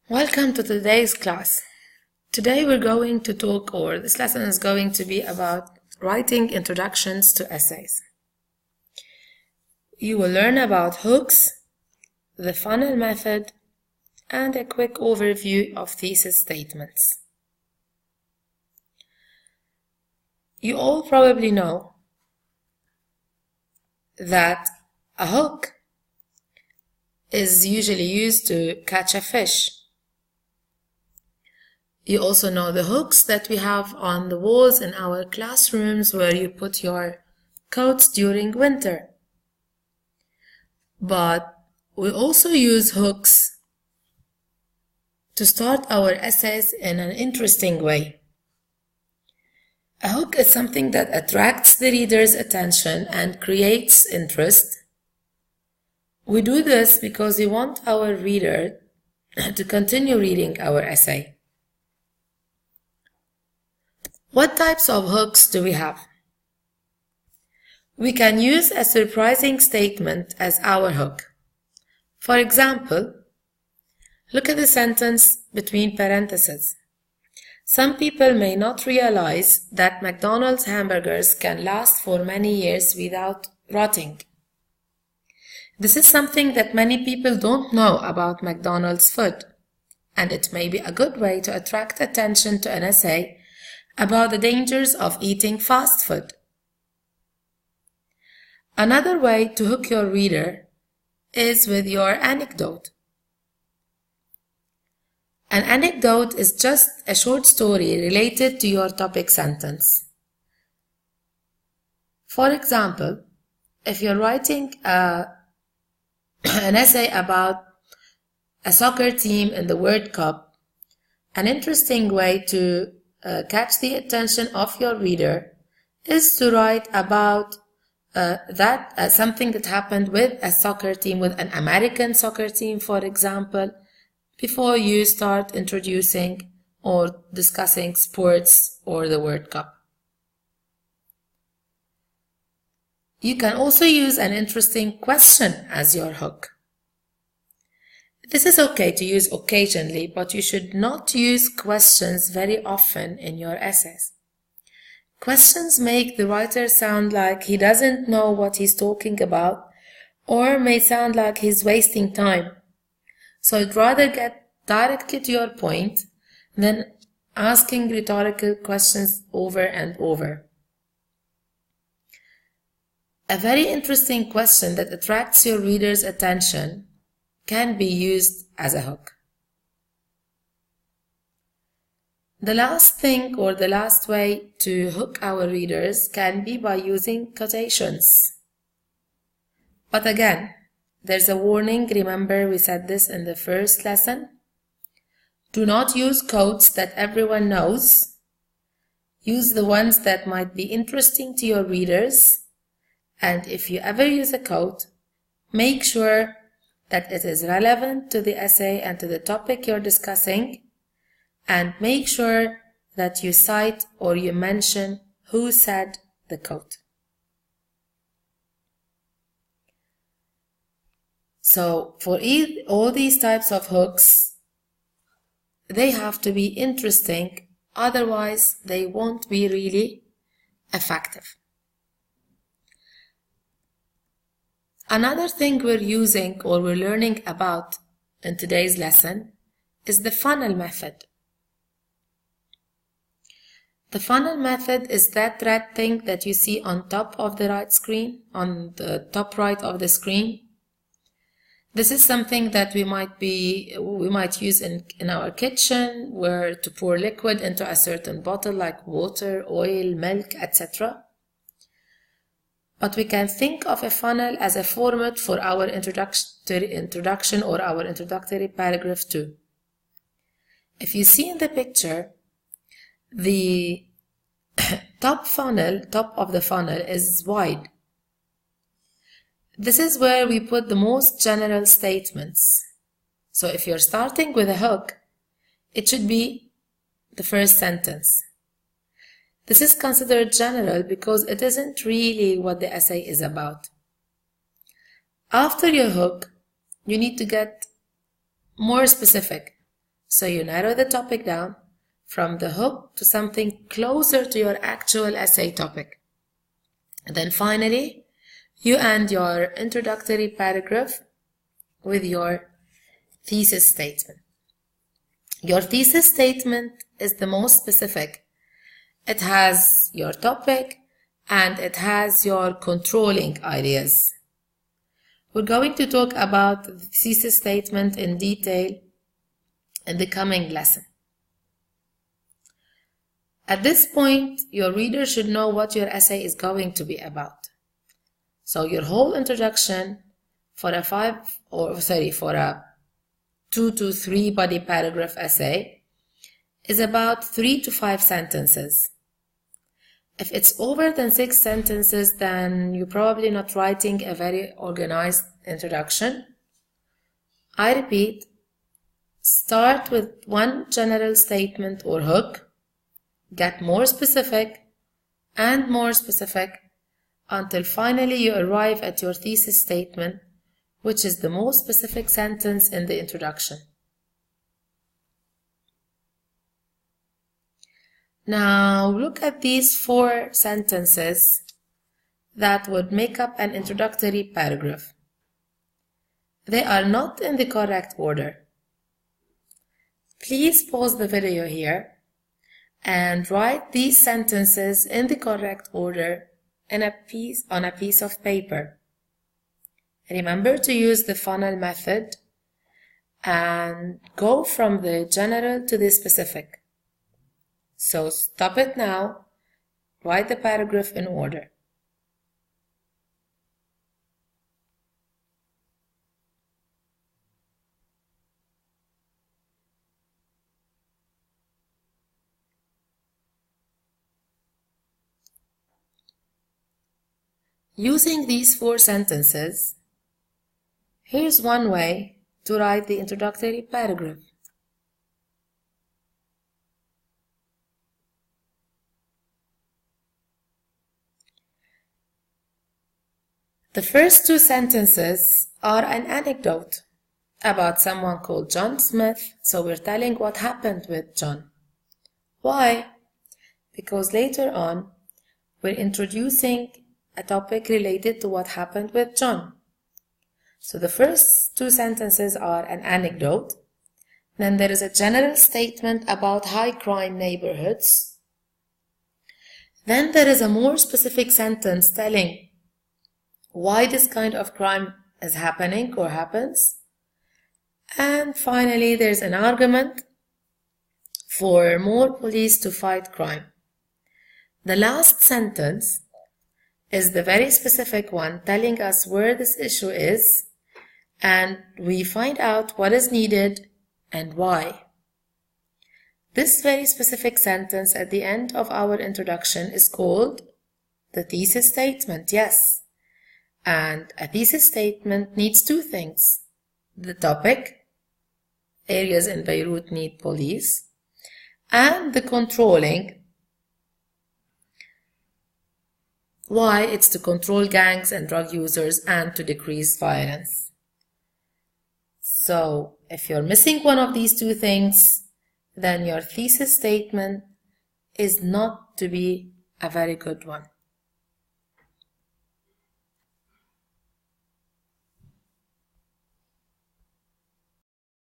Welcome to today's class. Today we're going to talk, or this lesson is going to be about writing introductions to essays. You will learn about hooks, the funnel method, and a quick overview of thesis statements. You all probably know that a hook is usually used to catch a fish. You also know the hooks that we have on the walls in our classrooms where you put your coats during winter. But we also use hooks to start our essays in an interesting way. A hook is something that attracts the reader's attention and creates interest. We do this because we want our reader to continue reading our essay. What types of hooks do we have? We can use a surprising statement as our hook. For example, look at the sentence between parentheses. Some people may not realize that McDonald's hamburgers can last for many years without rotting. This is something that many people don't know about McDonald's food, and it may be a good way to attract attention to an essay about the dangers of eating fast food. Another way to hook your reader is with your anecdote. An anecdote is just a short story related to your topic sentence. For example, if you're writing an essay about a soccer team in the World Cup, an interesting way to catch the attention of your reader is to write about something that happened with a soccer team, with an American soccer team, for example, before you start introducing or discussing sports or the World Cup. You can also use an interesting question as your hook. This is okay to use occasionally, but you should not use questions very often in your essays. Questions make the writer sound like he doesn't know what he's talking about, or may sound like he's wasting time. So I'd rather get directly to your point than asking rhetorical questions over and over. A very interesting question that attracts your reader's attention can be used as a hook. The last thing, or the last way to hook our readers, can be by using quotations. But again, there's a warning. Remember, we said this in the first lesson. Do not use quotes that everyone knows. Use the ones that might be interesting to your readers. And if you ever use a quote, make sure that it is relevant to the essay and to the topic you're discussing, and make sure that you cite or you mention who said the quote. So for all these types of hooks, they have to be interesting, otherwise they won't be really effective. Another thing we're using or we're learning about in today's lesson is the funnel method. The funnel method is that red thing that you see on top of the right screen, on the top right of the screen. This is something that we might use in our kitchen, where to pour liquid into a certain bottle like water, oil, milk, etc. But we can think of a funnel as a format for our introduction or our introductory paragraph too. If you see in the picture, the top of the funnel is wide. This is where we put the most general statements. So if you're starting with a hook, it should be the first sentence. This is considered general because it isn't really what the essay is about. After your hook, you need to get more specific. So you narrow the topic down from the hook to something closer to your actual essay topic. And then finally, you end your introductory paragraph with your thesis statement. Your thesis statement is the most specific. It has your topic and it has your controlling ideas. We're going to talk about the thesis statement in detail in the coming lesson. At this point, your reader should know what your essay is going to be about. So your whole introduction for a 2 to 3 body paragraph essay is about 3 to 5 sentences. If it's over than 6 sentences, then you're probably not writing a very organized introduction. I repeat, start with one general statement or hook, get more specific and more specific until finally you arrive at your thesis statement, which is the most specific sentence in the introduction. Now look at these 4 sentences that would make up an introductory paragraph. They are not in the correct order. Please pause the video here and write these sentences in the correct order on a piece of paper. Remember to use the funnel method and go from the general to the specific. So stop it now, write the paragraph in order. Using these 4 sentences, here's one way to write the introductory paragraph. The first 2 sentences are an anecdote about someone called John Smith, so we're telling what happened with John. Why? Because later on, we're introducing a topic related to what happened with John. So the first 2 sentences are an anecdote. Then there is a general statement about high crime neighborhoods. Then there is a more specific sentence telling why this kind of crime is happening or happens. And finally, there's an argument for more police to fight crime. The last sentence is the very specific one telling us where this issue is, and we find out what is needed and why. This very specific sentence at the end of our introduction is called the thesis statement, yes. And a thesis statement needs 2 things. The topic, areas in Beirut need police, and the controlling, why it's to control gangs and drug users and to decrease violence. So if you're missing one of these 2 things, then your thesis statement is not to be a very good one.